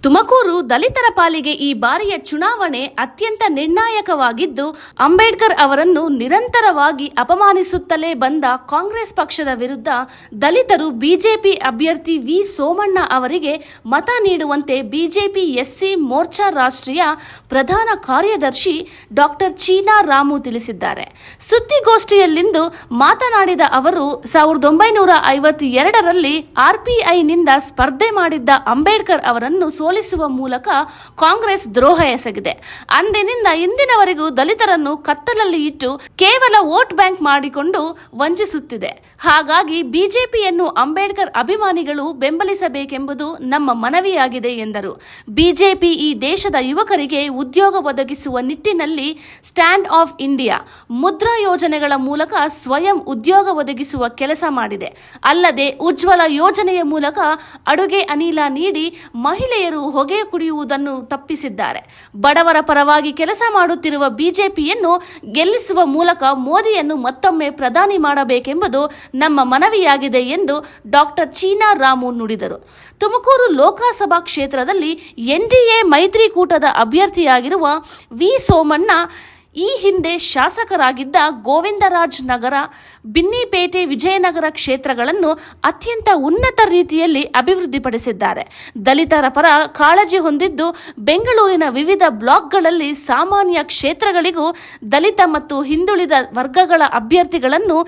ತುಮಕೂರು ದಲಿತರ ಪಾಲಿಗೆ ಈ ಬಾರಿಯ ಚುನಾವಣೆ ಅತ್ಯಂತ ನಿರ್ಣಾಯಕವಾಗಿದ್ದು, ಅಂಬೇಡ್ಕರ್ ಅವರನ್ನು ನಿರಂತರವಾಗಿ ಅಪಮಾನಿಸುತ್ತಲೇ ಬಂದ ಕಾಂಗ್ರೆಸ್ ಪಕ್ಷದ ವಿರುದ್ಧ ದಲಿತರು ಬಿಜೆಪಿ ಅಭ್ಯರ್ಥಿ ವಿ ಸೋಮಣ್ಣ ಅವರಿಗೆ ಮತ ನೀಡುವಂತೆ ಬಿಜೆಪಿ ಎಸ್ಸಿ ಮೋರ್ಚಾ ರಾಷ್ಟ್ರೀಯ ಪ್ರಧಾನ ಕಾರ್ಯದರ್ಶಿ ಡಾಕ್ಟರ್ ಚೀನಾ ರಾಮು ತಿಳಿಸಿದ್ದಾರೆ. ಸುದ್ದಿಗೋಷ್ಠಿಯಲ್ಲಿಂದು ಮಾತನಾಡಿದ ಅವರು 1952ರಲ್ಲಿ ಆರ್ಪಿಐನಿಂದ ಸ್ಪರ್ಧೆ ಮಾಡಿದ್ದ ಅಂಬೇಡ್ಕರ್ ಅವರನ್ನು ಸೋಲಿಸುವ ಮೂಲಕ ಕಾಂಗ್ರೆಸ್ ದ್ರೋಹ ಎಸಗಿದೆ. ಅಂದಿನಿಂದ ಇಂದಿನವರೆಗೂ ದಲಿತರನ್ನು ಕತ್ತಲಲ್ಲಿ ಇಟ್ಟು ಕೇವಲ ವೋಟ್ ಬ್ಯಾಂಕ್ ಮಾಡಿಕೊಂಡು ವಂಚಿಸುತ್ತಿದೆ. ಹಾಗಾಗಿ ಬಿಜೆಪಿಯನ್ನು ಅಂಬೇಡ್ಕರ್ ಅಭಿಮಾನಿಗಳು ಬೆಂಬಲಿಸಬೇಕೆಂಬುದು ನಮ್ಮ ಮನವಿಯಾಗಿದೆ ಎಂದರು. ಬಿಜೆಪಿ ಈ ದೇಶದ ಯುವಕರಿಗೆ ಉದ್ಯೋಗ ಒದಗಿಸುವ ನಿಟ್ಟಿನಲ್ಲಿ ಸ್ಟ್ಯಾಂಡ್ ಆಫ್ ಇಂಡಿಯಾ, ಮುದ್ರಾ ಯೋಜನೆಗಳ ಮೂಲಕ ಸ್ವಯಂ ಉದ್ಯೋಗ ಒದಗಿಸುವ ಕೆಲಸ ಮಾಡಿದೆ. ಅಲ್ಲದೆ ಉಜ್ವಲ ಯೋಜನೆಯ ಮೂಲಕ ಅಡುಗೆ ಅನಿಲ ನೀಡಿ ಮಹಿಳೆಯರು ಹೊಗೆ ಕುಡಿಯುವುದನ್ನು ತಪ್ಪಿಸಿದ್ದಾರೆ. ಬಡವರ ಪರವಾಗಿ ಕೆಲಸ ಮಾಡುತ್ತಿರುವ ಬಿಜೆಪಿಯನ್ನು ಗೆಲ್ಲಿಸುವ ಮೂಲಕ ಮೋದಿಯನ್ನು ಮತ್ತೊಮ್ಮೆ ಪ್ರಧಾನಿ ಮಾಡಬೇಕೆಂಬುದು ನಮ್ಮ ಮನವಿಯಾಗಿದೆ ಎಂದು ಡಾಕ್ಟರ್ ಚೀನಾ ರಾಮು ನುಡಿದರು. ತುಮಕೂರು ಲೋಕಸಭಾ ಕ್ಷೇತ್ರದಲ್ಲಿ ಎನ್ಡಿಎ ಮೈತ್ರಿಕೂಟದ ಅಭ್ಯರ್ಥಿಯಾಗಿರುವ ವಿ ಸೋಮಣ್ಣ ಈ ಹಿಂದೆ ಶಾಸಕರಾಗಿದ್ದ ಗೋವಿಂದರಾಜ್ ನಗರ, ಬಿನ್ನಿಪೇಟೆ, ವಿಜಯನಗರ ಕ್ಷೇತ್ರಗಳನ್ನು ಅತ್ಯಂತ ಉನ್ನತ ರೀತಿಯಲ್ಲಿ ಅಭಿವೃದ್ಧಿಪಡಿಸಿದ್ದಾರೆ. ದಲಿತರ ಪರ ಕಾಳಜಿ ಹೊಂದಿದ್ದು ಬೆಂಗಳೂರಿನ ವಿವಿಧ ಬ್ಲಾಕ್ಗಳಲ್ಲಿ ಸಾಮಾನ್ಯ ಕ್ಷೇತ್ರಗಳಿಗೂ ದಲಿತ ಮತ್ತು ಹಿಂದುಳಿದ ವರ್ಗಗಳ ಅಭ್ಯರ್ಥಿಗಳನ್ನು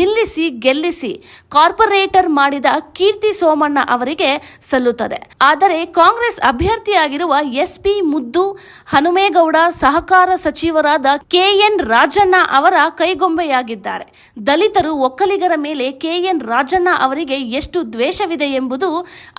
ನಿಲ್ಲಿಸಿ ಗೆಲ್ಲಿಸಿ ಕಾರ್ಪೊರೇಟರ್ ಮಾಡಿದ ಕೀರ್ತಿ ಸೋಮಣ್ಣ ಅವರಿಗೆ ಸಲ್ಲುತ್ತದೆ. ಆದರೆ ಕಾಂಗ್ರೆಸ್ ಅಭ್ಯರ್ಥಿಯಾಗಿರುವ ಎಸ್ಪಿ ಮುದ್ದು ಹನುಮೇಗೌಡ ಸಹಕಾರ ಸಚಿವರಾದ ಕೆಎನ್ ರಾಜಣ್ಣ ಅವರ ಕೈಗೊಂಬೆಯಾಗಿದ್ದಾರೆ. ದಲಿತರು ಒಕ್ಕಲಿಗರ ಮೇಲೆ ಕೆಎನ್ ರಾಜಣ್ಣ ಅವರಿಗೆ ಎಷ್ಟು ದ್ವೇಷವಿದೆ ಎಂಬುದು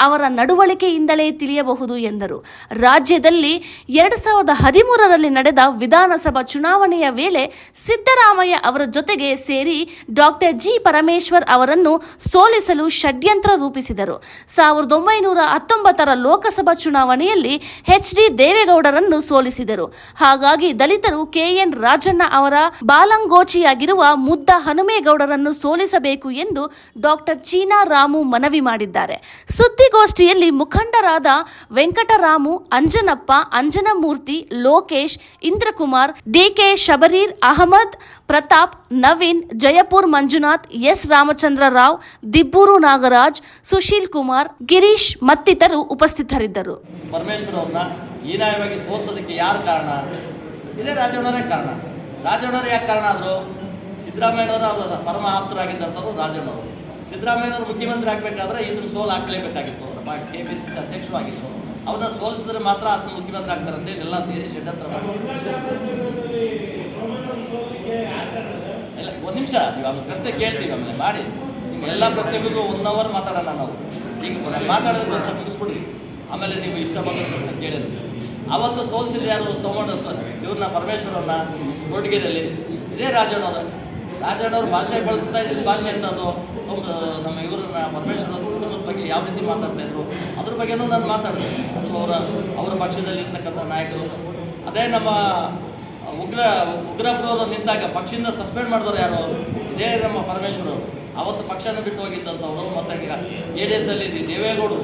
ಅವರ ನಡವಳಿಕೆಯಿಂದಲೇ ತಿಳಿಯಬಹುದು ಎಂದರು. ರಾಜ್ಯದಲ್ಲಿ 2013ರಲ್ಲಿ ನಡೆದ ವಿಧಾನಸಭಾ ಚುನಾವಣೆಯ ವೇಳೆ ಸಿದ್ದರಾಮಯ್ಯ ಅವರ ಜೊತೆಗೆ ಸೇರಿ ಡಾಕ್ಟರ್ ಜಿ ಪರಮೇಶ್ವರ್ ಅವರನ್ನು ಸೋಲಿಸಲು ಷಡ್ಯಂತ್ರ ರೂಪಿಸಿದರು. 1919ರ ಲೋಕಸಭಾ ಚುನಾವಣೆಯಲ್ಲಿ ಎಚ್.ಡಿ. ದೇವೇಗೌಡರನ್ನು ಸೋಲಿಸಿದರು. ಹಾಗಾಗಿ ದಲಿತರು ಕೆಎನ್ ರಾಜಣ್ಣ ಅವರ ಬಾಲಂಗೋಚಿಯಾಗಿರುವ ಮುದ್ದ ಹನುಮೇಗೌಡರನ್ನು ಸೋಲಿಸಬೇಕು ಎಂದು ಡಾಕ್ಟರ್ ಚೀನಾ ರಾಮು ಮನವಿ ಮಾಡಿದ್ದಾರೆ. ಸುದ್ದಿಗೋಷ್ಠಿಯಲ್ಲಿ ಮುಖಂಡರಾದ ವೆಂಕಟರಾಮು, ಅಂಜನಪ್ಪ, ಅಂಜನಮೂರ್ತಿ, ಲೋಕೇಶ್, ಇಂದ್ರಕುಮಾರ್, ಡಿಕೆ ಶಬರೀರ್ ಅಹಮದ್, ಪ್ರತಾಪ್, ನವೀನ್, ಜಯಪುರ್ ಮಂಜುನಾಥ್, ಎಸ್ ರಾಮಚಂದ್ರ ರಾವ್, ದಿಬ್ಬೂರು ನಾಗರಾಜ್, ಸುಶೀಲ್ ಕುಮಾರ್, ಗಿರೀಶ್ ಮತ್ತಿತರರು ಉಪಸ್ಥಿತರಿದ್ದರು. ಪರಮೇಶ್ವರ್ ಅವ್ರನ್ನ ಹೀನಾಯವಾಗಿ ಸೋಲ್ಸೋದಕ್ಕೆ ಯಾರು ಕಾರಣ? ಇದೇ ರಾಜಣ್ಣವರೇ ಕಾರಣ. ರಾಜಣ್ಣವರು ಯಾಕೆ ಕಾರಣ ಆದರು? ಸಿದ್ದರಾಮಯ್ಯನವರು ಅವರ ಪರಮ ಆಪ್ತರಾಗಿದ್ದಂಥವ್ರು ರಾಜಣ್ಣವರು. ಸಿದ್ದರಾಮಯ್ಯನವರು ಮುಖ್ಯಮಂತ್ರಿ ಆಗಬೇಕಾದ್ರೆ ಇದನ್ನು ಸೋಲು ಹಾಕಲೇಬೇಕಾಗಿತ್ತು. KPCC ಅಧ್ಯಕ್ಷರು ಆಗಿತ್ತು. ಅವ್ರನ್ನ ಸೋಲಿಸಿದ್ರೆ ಮಾತ್ರ ಆತ ಮುಖ್ಯಮಂತ್ರಿ ಆಗ್ತಾರೆ ಅಂತೇಳಿ ಎಲ್ಲ ಸೇರಿ ಷಡ್ಯಂತ್ರ ಮಾಡಿ. ಇಲ್ಲ, ಒಂದು ನಿಮಿಷ, ನೀವು ಆ ಪ್ರಶ್ನೆ ಕೇಳ್ತೀವಿ, ಆಮೇಲೆ ಮಾಡಿ. ನಿಮ್ಮ ಎಲ್ಲ ಪ್ರಶ್ನೆಗಳಿಗೂ 1 ಅವರ್ ಮಾತಾಡೋಣ ನಾವು. ಈಗ ಮಾತಾಡೋದು ಒಂದು ಮುಗಿಸ್ಬಿಡ್ರಿ, ಆಮೇಲೆ ನೀವು ಇಷ್ಟ ಬಂದ ಪ್ರಶ್ನೆ ಕೇಳಿದ್ರಿ. ಅವತ್ತು ಸೋಲಿಸಿದ ಯಾರು? ಸೋಮಣ್ಣ ಇವ್ರನ್ನ, ಪರಮೇಶ್ವರವ್ರನ್ನ ಕೊರಟಗೆರೆಯಲ್ಲಿ. ಇದೇ ರಾಜಣ್ಣವರು ಭಾಷೆ ಬಳಸ್ತಾ ಇದ್ದಿದ್ದು ಭಾಷೆ ಅಂತ ಅದು ನಮ್ಮ ಇವ್ರನ್ನ ಪರಮೇಶ್ವರ ಕುಟುಂಬದ ಬಗ್ಗೆ ಯಾವ ರೀತಿ ಮಾತಾಡ್ತಾ ಇದ್ರು ಅದ್ರ ಬಗ್ಗೆನೂ ನಾನು ಮಾತಾಡಿದೆ. ಅದು ಅವರ ಪಕ್ಷದಲ್ಲಿ ಇರ್ತಕ್ಕಂಥ ನಾಯಕರು. ಅದೇ ನಮ್ಮ ಉಗ್ರಪ್ರವರು ನಿಂತಾಗ ಪಕ್ಷದಿಂದ ಸಸ್ಪೆಂಡ್ ಮಾಡಿದವರು ಯಾರು? ಇದೇ ನಮ್ಮ ಪರಮೇಶ್ವರವರು. ಅವತ್ತು ಪಕ್ಷನ ಬಿಟ್ಟು ಹೋಗಿದ್ದಂಥವ್ರು. ಮತ್ತು ಈಗ JDS ಅಲ್ಲಿ ದೇವೇಗೌಡರು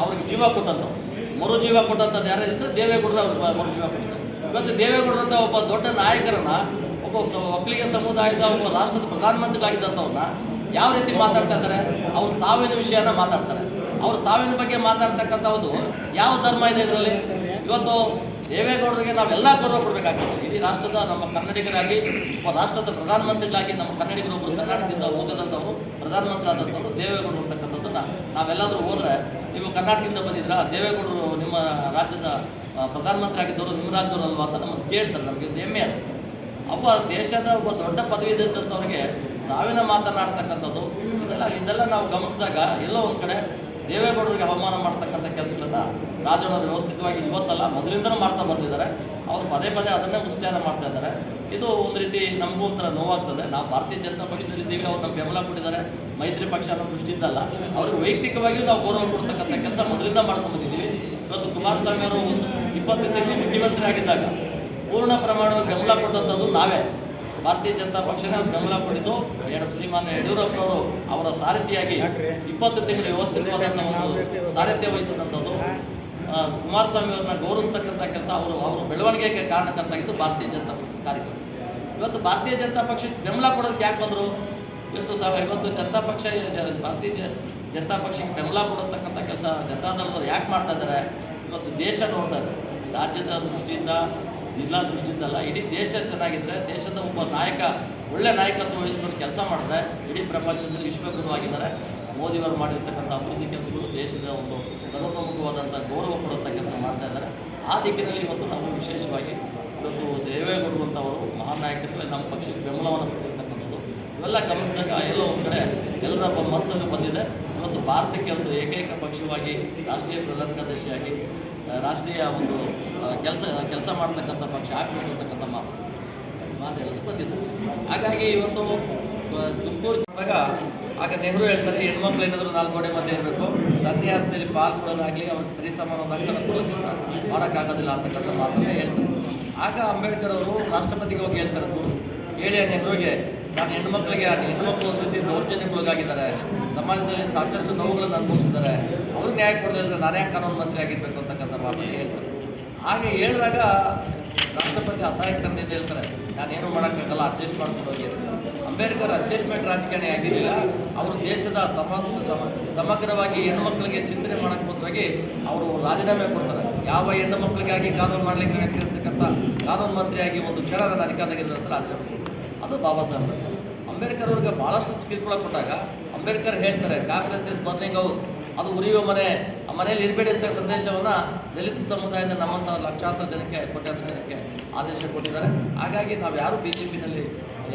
ಅವ್ರಿಗೆ ಜೀವ ಕೊಟ್ಟಂಥವ್ರು, ಮರು ಜೀವ ಕೊಟ್ಟಂಥದ್ದು ಯಾರಿದ್ರೆ ದೇವೇಗೌಡರು ಅವ್ರು ಮರು ಜೀವ ಕೊಟ್ಟಿದ್ದಾರೆ. ಇವತ್ತು ದೇವೇಗೌಡರಂಥ ಒಬ್ಬ ದೊಡ್ಡ ನಾಯಕರನ್ನ, ಒಬ್ಬ ಒಕ್ಕಲಿಗ ಸಮುದಾಯದ ಒಬ್ಬ ರಾಷ್ಟ್ರದ ಪ್ರಧಾನಮಂತ್ರಿಗಳಾಗಿದ್ದಂಥವ್ರನ್ನ ಯಾವ ರೀತಿ ಮಾತಾಡ್ತಾ ಇದ್ದಾರೆ? ಅವ್ರ ಸಾವಿನ ವಿಷಯನ ಮಾತಾಡ್ತಾರೆ. ಅವ್ರ ಸಾವಿನ ಬಗ್ಗೆ ಮಾತಾಡ್ತಕ್ಕಂಥದ್ದು ಯಾವ ಧರ್ಮ ಇದೆ ಇದರಲ್ಲಿ? ಇವತ್ತು ದೇವೇಗೌಡರಿಗೆ ನಾವೆಲ್ಲ ಗೌರವ ಕೊಡಬೇಕಾಗ್ತದೆ. ಇಡೀ ರಾಷ್ಟ್ರದ ನಮ್ಮ ಕನ್ನಡಿಗರಾಗಿ, ಒಬ್ಬ ರಾಷ್ಟ್ರದ ಪ್ರಧಾನಮಂತ್ರಿಗಳಾಗಿ, ನಮ್ಮ ಕನ್ನಡಿಗರೊಬ್ಬರು ಕರ್ನಾಟಕದಿಂದ ಹೋಗದಂಥವ್ರು ಪ್ರಧಾನಮಂತ್ರಿ ಆದಂಥವ್ರು ದೇವೇಗೌಡರು ಅಂತಕ್ಕಂಥದ್ದನ್ನು ನಾವೆಲ್ಲಾದರೂ ಹೋದರೆ, ನೀವು ಕರ್ನಾಟಕದಿಂದ ಬಂದಿದ್ದೀರಾ, ದೇವೇಗೌಡರು ನಿಮ್ಮ ರಾಜ್ಯದ ಪ್ರಧಾನಮಂತ್ರಿ ಆಗಿದ್ದವರು ನಿಮ್ಮ ರಾಜ್ಯದವರು ಅಲ್ವಾ ಅಂತ ನಮಗೆ ಕೇಳ್ತಾರೆ. ನಮಗೆ ಹೆಮ್ಮೆ ಅದು. ಒಬ್ಬ ದೇಶದ ಒಬ್ಬ ದೊಡ್ಡ ಪದವಿ ಇದ್ದಂಥವ್ರಿಗೆ ಸಾವಿನ ಮಾತನಾಡ್ತಕ್ಕಂಥದ್ದು ಇದೆಲ್ಲ ನಾವು ಗಮನಿಸಿದಾಗ ಎಲ್ಲೋ ಒಂದು ಕಡೆ ದೇವೇಗೌಡರಿಗೆ ಅವಮಾನ ಮಾಡ್ತಕ್ಕಂಥ ಕೆಲಸಗಳನ್ನ ರಾಜಣ್ಣವರು ವ್ಯವಸ್ಥಿತವಾಗಿ ಇವತ್ತಲ್ಲ ಮೊದಲಿಂದನೂ ಮಾಡ್ತಾ ಬಂದಿದ್ದಾರೆ. ಅವರು ಪದೇ ಪದೇ ಅದನ್ನೇ ಉಚ್ಚಾರ ಮಾಡ್ತಾ ಇದ್ದಾರೆ. ಇದು ಒಂದು ರೀತಿ ನಮಗೂ ಒಂಥರ ನೋವಾಗ್ತದೆ. ನಾವು ಭಾರತೀಯ ಜನತಾ ಪಕ್ಷದಲ್ಲಿದ್ದೀವಿ, ಅವ್ರು ನಮ್ಗೆ ಬೆಂಬಲ ಕೊಟ್ಟಿದ್ದಾರೆ. ಮೈತ್ರಿ ಪಕ್ಷ ಅನ್ನೋ ದೃಷ್ಟಿಯಿಂದ ಅಲ್ಲ, ಅವ್ರಿಗೆ ವೈಯಕ್ತಿಕವಾಗಿಯೂ ನಾವು ಗೌರವ ಕೊಡ್ತಕ್ಕಂಥ ಕೆಲಸ ಮೊದಲಿಂದ ಮಾಡ್ಕೊಂಡು ಬಂದಿದ್ದೀವಿ. ಇವತ್ತು ಕುಮಾರಸ್ವಾಮಿ ಅವರು 20ಕ್ಕೆ ಮುಖ್ಯಮಂತ್ರಿ ಆಗಿದ್ದಾಗ ಪೂರ್ಣ ಪ್ರಮಾಣವಾಗಿ ಬೆಂಬಲ ಕೊಟ್ಟಂಥದ್ದು ನಾವೇ. ಭಾರತೀಯ ಜನತಾ ಪಕ್ಷನೇ ಬೆಂಬಲ ಕೊಟ್ಟಿದ್ದು. ಶ್ರೀಮಾನ್ಯ ಯಡಿಯೂರಪ್ಪನವರು ಅವರ ಸಾರಥಿಯಾಗಿ 20 ತಿಂಗಳು ವ್ಯವಸ್ಥಿತವಾದಂಥ ಒಂದು ಸಾರಥ್ಯ ವಹಿಸಿದಂಥದ್ದು. ಕುಮಾರಸ್ವಾಮಿ ಅವ್ರನ್ನ ಗೌರವಿಸ್ತಕ್ಕಂಥ ಕೆಲಸ ಅವರು ಬೆಳವಣಿಗೆಗೆ ಕಾರಣಕರ್ತಾಗಿದ್ದು ಭಾರತೀಯ ಜನತಾ ಪಕ್ಷದ ಕಾರ್ಯಕರ್ತರು. ಇವತ್ತು ಭಾರತೀಯ ಜನತಾ ಪಕ್ಷಕ್ಕೆ ಬೆಂಬಲ ಕೊಡೋದಕ್ಕೆ ಯಾಕೆ ಬಂದರು? ಇವತ್ತು ಜನತಾ ಪಕ್ಷ ಭಾರತೀಯ ಜನತಾ ಪಕ್ಷಕ್ಕೆ ಬೆಂಬಲ ಕೊಡತಕ್ಕಂಥ ಕೆಲಸ ಜನತಾದಳದವ್ರು ಯಾಕೆ ಮಾಡ್ತಾ ಇದ್ದಾರೆ? ಇವತ್ತು ದೇಶ ನೋಡ್ತಾ ಇದ್ದಾರೆ. ರಾಜ್ಯದ ದೃಷ್ಟಿಯಿಂದ, ಜಿಲ್ಲಾ ದೃಷ್ಟಿಯಿಂದ ಅಲ್ಲ, ಇಡೀ ದೇಶ ಚೆನ್ನಾಗಿದ್ದರೆ, ದೇಶದ ಒಬ್ಬ ನಾಯಕ ಒಳ್ಳೆ ನಾಯಕತ್ವ ವಹಿಸ್ಕೊಂಡು ಕೆಲಸ ಮಾಡಿದ್ರೆ ಇಡೀ ಪ್ರಪಂಚದಲ್ಲಿ ವಿಶ್ವಗುರು ಆಗಿದ್ದಾರೆ. ಮೋದಿಯವರು ಮಾಡಿರ್ತಕ್ಕಂಥ ಅಭಿವೃದ್ಧಿ ಕೆಲಸಗಳು ದೇಶದ ಒಂದು ಸರ್ವತೋಮುಖವಾದಂಥ ಗೌರವ ಕೊಡುವಂಥ ಕೆಲಸ ಮಾಡ್ತಾ ಇದ್ದಾರೆ. ಆ ದಿಕ್ಕಿನಲ್ಲಿ ಇವತ್ತು ನಾವು ವಿಶೇಷವಾಗಿ ಇವತ್ತು ದೇವೇಗೌಡರು ಅಂತವರು ಮಹಾನ್ ನಾಯಕರುಗಳೇ ನಮ್ಮ ಪಕ್ಷಕ್ಕೆ ಬೆಂಬಲವನ್ನು ಕೊಟ್ಟಿರ್ತಕ್ಕಂಥದ್ದು ಇವೆಲ್ಲ ಗಮನಿಸಿದಾಗ ಎಲ್ಲೋ ಒಂದು ಕಡೆ ಎಲ್ಲರ ಮನಸ್ಸಲ್ಲಿ ಬಂದಿದೆ. ಇವತ್ತು ಭಾರತಕ್ಕೆ ಒಂದು ಏಕೈಕ ಪಕ್ಷವಾಗಿ ರಾಷ್ಟ್ರೀಯ ಪ್ರಧಾನ ಕಾರ್ಯದರ್ಶಿಯಾಗಿ ರಾಷ್ಟ್ರೀಯ ಒಂದು ಕೆಲಸ ಮಾಡ್ತಕ್ಕಂಥ ಪಕ್ಷ ಆಗಬೇಕು ಅಂತಕ್ಕಂಥ ಮಾತು ಹೇಳೋದಕ್ಕೆ ಬಂದಿದೆ. ಹಾಗಾಗಿ ಇವತ್ತು ತುಮಕೂರು ಬಂದಾಗ ಆಗ ನೆಹರು ಹೇಳ್ತಾರೆ, ಹೆಣ್ಮಕ್ಳು ಏನಾದರೂ 4 ಗೋಡೆ ಮಧ್ಯೆ ಇರಬೇಕು, ತಂದೆ ಆಸ್ತಿಯಲ್ಲಿ ಪಾಲು ಕೊಡೋದಾಗಲಿ ಅವ್ರಿಗೆ ಸರಿ ಸಮಾನವಾದ ಹಕ್ಕನ್ನು ಕೊಡೋ ಕೆಲಸ ಮಾಡೋಕ್ಕಾಗೋದಿಲ್ಲ ಅಂತಕ್ಕಂಥ ಮಾತನ್ನೇ ಹೇಳ್ತಾರೆ. ಆಗ ಅಂಬೇಡ್ಕರ್ ಅವರು ರಾಷ್ಟ್ರಪತಿಗೆ ಹೋಗಿ ಹೇಳ್ತಾರೆ, ಹೇಳಿ ನೆಹರುಗೆ, ನಾನು ಹೆಣ್ಮಕ್ಳಿಗೆ ಹೆಣ್ಮಕ್ಳು ಒಂದು ರೀತಿ ದೌರ್ಜನ್ಯಕ್ಕೊಳಗಾಗಿದ್ದಾರೆ, ಸಮಾಜದಲ್ಲಿ ಸಾಕಷ್ಟು ನೋವುಗಳನ್ನು ಅನುಭವಿಸಿದ್ದಾರೆ, ಅವ್ರಿಗೆ ನ್ಯಾಯ ಕೊಡೋದಿಲ್ಲ, ನಾನೇ ಕಾನೂನು ಮಂತ್ರಿ ಆಗಿರ್ಬೇಕು ಅಂತಕ್ಕಂಥ ಮಾತನ್ನೇ ಹೇಳ್ತಾರೆ. ಹಾಗೆ ಹೇಳಿದಾಗ ರಾಷ್ಟ್ರಪತಿ ಅಸಹಾಯಕ ತಂದೆಯಿಂದ ಹೇಳ್ತಾರೆ, ನಾನೇನು ಮಾಡೋಕ್ಕಾಗಲ್ಲ, ಅಡ್ಜಸ್ಟ್ ಮಾಡ್ಕೊಂಡು ಹೋಗಿ. ಅಂಬೇಡ್ಕರ್ ಅಡ್ಜಸ್ಟ್ಮೆಂಟ್ ರಾಜಕಾರಣಿ ಆಗಿರಲಿಲ್ಲ. ಅವರು ದೇಶದ ಸಮಗ್ರವಾಗಿ ಹೆಣ್ಣುಮಕ್ಕಳಿಗೆ ಚಿಂತನೆ ಮಾಡೋಕ್ಕೋಸ್ಕರವಾಗಿ ಅವರು ರಾಜೀನಾಮೆ ಕೊಡ್ತಾರೆ. ಯಾವ ಹೆಣ್ಣು ಮಕ್ಕಳಿಗಾಗಿ ಕಾನೂನು ಮಾಡಲಿಕ್ಕೆ ಆಗ್ತಿರ್ತಕ್ಕಂಥ ಕಾನೂನು ಮಂತ್ರಿಯಾಗಿ ಒಂದು ಕ್ಷಣ ನಾನು ಅಧಿಕಾರದಾಗಿದ್ದ ನಂತರ ರಾಜೀನಾಮೆ ಕೊಡ್ತಾರೆ. ಅದು ಬಾಬಾ ಸಾಹೇಬ್ ಅಂಬೇಡ್ಕರ್ ಅವ್ರಿಗೆ ಭಾಳಷ್ಟು ಸ್ಕಿಲ್ಗಳ ಕೊಟ್ಟಾಗ ಅಂಬೇಡ್ಕರ್ ಹೇಳ್ತಾರೆ, ಕಾಂಗ್ರೆಸ್ ಇಸ್ ಬರ್ನಿಂಗ್ ಹೌಸ್, ಅದು ಉರಿಯುವ ಮನೆ, ಆ ಮನೆಯಲ್ಲಿ ಇರಬೇಡಿ ಅಂತ ಸಂದೇಶವನ್ನು ದಲಿತ ಸಮುದಾಯದ ನಮ್ಮಂಥ ಲಕ್ಷಾಂತರ ಜನಕ್ಕೆ ಕೋಟ್ಯಾಂತರ ಜನಕ್ಕೆ ಆದೇಶ ಕೊಟ್ಟಿದ್ದಾರೆ. ಹಾಗಾಗಿ ನಾವು ಯಾರು BJPನಲ್ಲಿ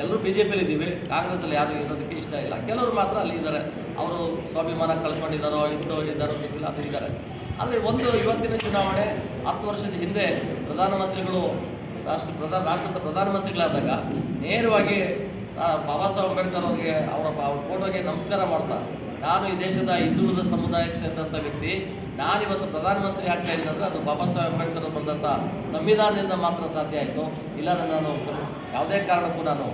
ಎಲ್ಲರೂ BJPಯಲ್ಲಿ ಇದ್ದೀವಿ, ಕಾಂಗ್ರೆಸ್ಸಲ್ಲಿ ಯಾರು ಇರೋದಕ್ಕೆ ಇಷ್ಟ ಇಲ್ಲ. ಕೆಲವರು ಮಾತ್ರ ಅಲ್ಲಿ ಇದ್ದಾರೆ, ಅವರು ಸ್ವಾಭಿಮಾನ ಕಳ್ಕೊಂಡಿದ್ದಾರೋ ಇದ್ದಾರೋ ಗೊತ್ತಿಲ್ಲ, ಅದು ಇದ್ದಾರೆ. ಆದರೆ ಇವತ್ತಿನ ಚುನಾವಣೆ 10 ವರ್ಷದ ಹಿಂದೆ ಪ್ರಧಾನಮಂತ್ರಿಗಳು ರಾಷ್ಟ್ರದ ಪ್ರಧಾನಮಂತ್ರಿಗಳಾದಾಗ ನೇರವಾಗಿ ಬಾಬಾ ಸಾಹೇಬ್ ಅಂಬೇಡ್ಕರ್ ಅವರಿಗೆ ಅವರ ಫೋಟೋಗೆ ನಮಸ್ಕಾರ ಮಾಡ್ತಾ, ನಾನು ಈ ದೇಶದ ಹಿಂದುಳಿದ ಸಮುದಾಯಕ್ಕೆ ಸೇರಿದಂಥ ವ್ಯಕ್ತಿ, ನಾನಿವತ್ತು ಪ್ರಧಾನಮಂತ್ರಿ ಆಗ್ತಾ ಇದ್ದೀನಿ ಅಂದರೆ ಅದು ಬಾಬಾ ಸಾಹೇಬ್ ಅಂಬೇಡ್ಕರ್ ಬಂದಂಥ ಸಂವಿಧಾನದಿಂದ ಮಾತ್ರ ಸಾಧ್ಯ ಆಯಿತು. ಇಲ್ಲಾಂದರೆ ನಾನು ಯಾವುದೇ ಕಾರಣಕ್ಕೂ ನಾನು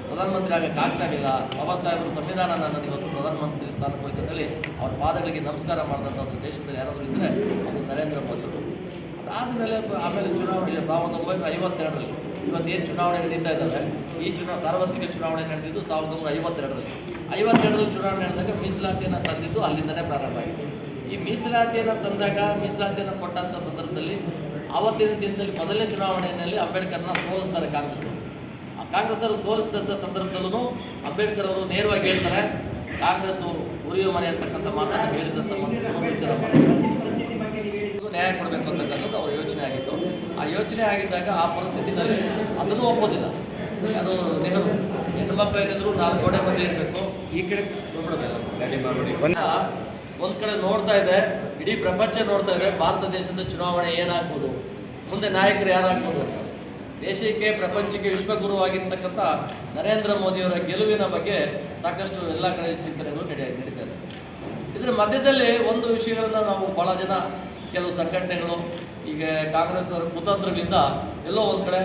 ಪ್ರಧಾನಮಂತ್ರಿ ಆಗೋಕ್ಕಾಗ್ತಾ ಇಲ್ಲ. ಬಾಬಾ ಸಾಹೇಬರು ಸಂವಿಧಾನ ನಾನು ಇವತ್ತು ಪ್ರಧಾನಮಂತ್ರಿ ಸ್ಥಾನಕ್ಕೆ ಹೋಯ್ತು ಅಂತೇಳಿ ಅವ್ರ ಪಾದಗಳಿಗೆ ನಮಸ್ಕಾರ ಮಾಡಿದಂಥ ಒಂದು ದೇಶದಲ್ಲಿ ಯಾರಾದರೂ ಇದ್ದರೆ ಅದು ನರೇಂದ್ರ ಮೋದಿ ಅವರು. ಅದಾದಮೇಲೆ ಆಮೇಲೆ ಚುನಾವಣೆ 1952ರಲ್ಲಿ ಇವತ್ತೇನು ಚುನಾವಣೆ ನಡೀತಾ ಇದ್ದಾವೆ, ಈ ಸಾರ್ವತ್ರಿಕ ಚುನಾವಣೆ ನಡೆದಿದ್ದು 1952ರಲ್ಲಿ. 52ರಲ್ಲಿ ಚುನಾವಣೆ ನಡೆದಾಗ ಮೀಸಲಾತಿಯನ್ನು ತಂದಿದ್ದು ಅಲ್ಲಿಂದನೇ ಪ್ರಾರಂಭ ಆಗಿದೆ. ಈ ಮೀಸಲಾತಿಯನ್ನು ತಂದಾಗ, ಮೀಸಲಾತಿಯನ್ನು ಕೊಟ್ಟಂಥ ಸಂದರ್ಭದಲ್ಲಿ ಆವತ್ತಿನ ದಿನದಲ್ಲಿ ಮೊದಲನೇ ಚುನಾವಣೆಯಲ್ಲಿ ಅಂಬೇಡ್ಕರ್ನ ಸೋಲಿಸ್ತಾರೆ ಕಾಂಗ್ರೆಸ್ ಅವರು ಸೋಲಿಸಿದಂಥ ಸಂದರ್ಭದಲ್ಲೂ ಅಂಬೇಡ್ಕರ್ ಅವರು ನೇರವಾಗಿ ಹೇಳ್ತಾರೆ, ಕಾಂಗ್ರೆಸ್ ಉರಿಯುವ ಮನೆ ಅಂತಕ್ಕಂಥ ಮಾತನ್ನು ಹೇಳಿದಂಥ ವಿಚಾರ ಮಾಡ್ತಾರೆ. ನ್ಯಾಯ ಕೊಡಬೇಕು ಅಂತಕ್ಕಂಥದ್ದು ಅವ್ರ ಯೋಚನೆ ಆಗಿತ್ತು. ಆ ಯೋಚನೆ ಆಗಿದ್ದಾಗ ಆ ಪರಿಸ್ಥಿತಿನಲ್ಲಿ ಅದನ್ನು ಒಪ್ಪೋದಿಲ್ಲ. ಅದು ನೆಹರು ಹೆಣ್ಣು ಮಕ್ಕಳು ಏನಿದ್ರು 4 ಗೋಡೆ ಮಧ್ಯೆ ಇರಬೇಕು, ಈ ಕಡೆ ಒಂದು ಕಡೆ ನೋಡ್ತಾ ಇದೆ, ಇಡೀ ಪ್ರಪಂಚ ನೋಡ್ತಾ ಇದೆ ಭಾರತ ದೇಶದ ಚುನಾವಣೆ ಏನಾಗ್ಬೋದು, ಮುಂದೆ ನಾಯಕರು ಯಾರಾಗ್ಬೋದು ಅಂತ. ದೇಶಕ್ಕೆ ಪ್ರಪಂಚಕ್ಕೆ ವಿಶ್ವಗುರುವಾಗಿರ್ತಕ್ಕಂಥ ನರೇಂದ್ರ ಮೋದಿಯವರ ಗೆಲುವಿನ ಬಗ್ಗೆ ಸಾಕಷ್ಟು ಎಲ್ಲ ಕಡೆ ಚಿಂತನೆಗಳು ನಡೀತಾ ಇದೆ. ಇದರ ಮಧ್ಯದಲ್ಲಿ ಒಂದು ವಿಷಯಗಳನ್ನು ನಾವು ಭಾಳ ಜನ, ಕೆಲವು ಸಂಘಟನೆಗಳು, ಈಗ ಕಾಂಗ್ರೆಸ್ನವರ ಕುತಂತ್ರಗಳಿಂದ ಎಲ್ಲೋ ಒಂದು ಕಡೆ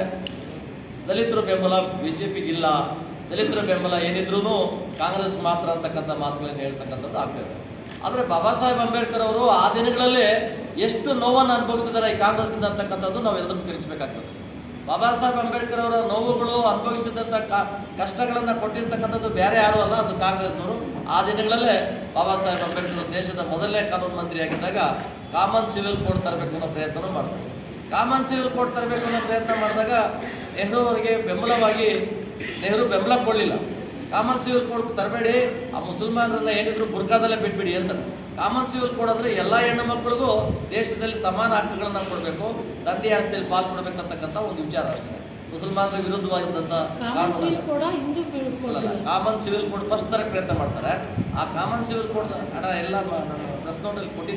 ದಲಿತರ ಬೆಂಬಲ BJPಗಿಲ್ಲ, ದಲಿತರ ಬೆಂಬಲ ಏನಿದ್ರೂ ಕಾಂಗ್ರೆಸ್ ಮಾತ್ರ ಅಂತಕ್ಕಂಥ ಮಾತುಗಳನ್ನು ಹೇಳ್ತಕ್ಕಂಥದ್ದು ಆಗ್ತದೆ. ಆದರೆ ಬಾಬಾ ಸಾಹೇಬ್ ಅಂಬೇಡ್ಕರ್ ಅವರು ಆ ದಿನಗಳಲ್ಲಿ ಎಷ್ಟು ನೋವನ್ನು ಅನುಭವಿಸಿದ್ದಾರೆ ಈ ಕಾಂಗ್ರೆಸ್ಸಿಂದ ಅಂತಕ್ಕಂಥದ್ದು ನಾವೆಲ್ಲರೂ ತಿಳಿಸ್ಬೇಕಾಗ್ತದೆ. ಬಾಬಾ ಸಾಹೇಬ್ ಅಂಬೇಡ್ಕರ್ ಅವರ ನೋವುಗಳು, ಅನುಭವಿಸಿದಂಥ ಕಷ್ಟಗಳನ್ನು ಕೊಟ್ಟಿರ್ತಕ್ಕಂಥದ್ದು ಬೇರೆ ಯಾರೂ ಅಲ್ಲ, ಅದು ಕಾಂಗ್ರೆಸ್ನವರು. ಆ ದಿನಗಳಲ್ಲೇ ಬಾಬಾ ಸಾಹೇಬ್ ಅಂಬೇಡ್ಕರ್ ದೇಶದ ಮೊದಲನೇ ಕಾನೂನು ಮಂತ್ರಿಯಾಗಿದ್ದಾಗ ಕಾಮನ್ ಸಿವಿಲ್ ಕೋಡ್ ತರಬೇಕು ಅನ್ನೋ ಪ್ರಯತ್ನ ಮಾಡ್ತಾರೆ. ಕಾಮನ್ ಸಿವಿಲ್ ಕೋಡ್ ತರಬೇಕು ಅನ್ನೋ ಪ್ರಯತ್ನ ಮಾಡಿದಾಗ ನೆಹರು ಅವರಿಗೆ ಬೆಂಬಲವಾಗಿ ನೆಹರು ಬೆಂಬಲ ಕೊಡಲಿಲ್ಲ. ಕಾಮನ್ ಸಿವಿಲ್ ಕೋಡ್ ತರಬೇಡಿ, ಆ ಮುಸಲ್ಮಾನರನ್ನ ಏನಿದ್ರು ಬುರ್ಕಾದಲ್ಲೇ ಬಿಟ್ಬಿಡಿ ಅಂತಾರೆ. ಕಾಮನ್ ಸಿವಿಲ್ ಕೋಡ್ ಅಂದರೆ ಎಲ್ಲ ಹೆಣ್ಣು ಮಕ್ಕಳಿಗೂ ದೇಶದಲ್ಲಿ ಸಮಾನ ಹಕ್ಕುಗಳನ್ನು ಕೊಡಬೇಕು, ತಂದೆ ಆಸ್ತಿಯಲ್ಲಿ ಪಾಲು ಕೊಡಬೇಕಂತಕ್ಕಂಥ ಒಂದು ವಿಚಾರ ಅಷ್ಟೇ. ಮುಸಲ್ಮಾನರ ವಿರುದ್ಧವಾಗಿದ್ದಂಥ ಕಾಮನ್ ಸಿವಿಲ್ ಕೋಡ್ ಫಸ್ಟ್ ತರಕ್ಕೆ ಪ್ರಯತ್ನ ಮಾಡ್ತಾರೆ. ಆ ಕಾಮನ್ ಸಿವಿಲ್ ಕೋಡ್ ಎಲ್ಲ ನಾನು ಪ್ರೆಸ್ ನೋಟಲ್ಲಿ ಕೊಟ್ಟಿದ್ದೀನಿ.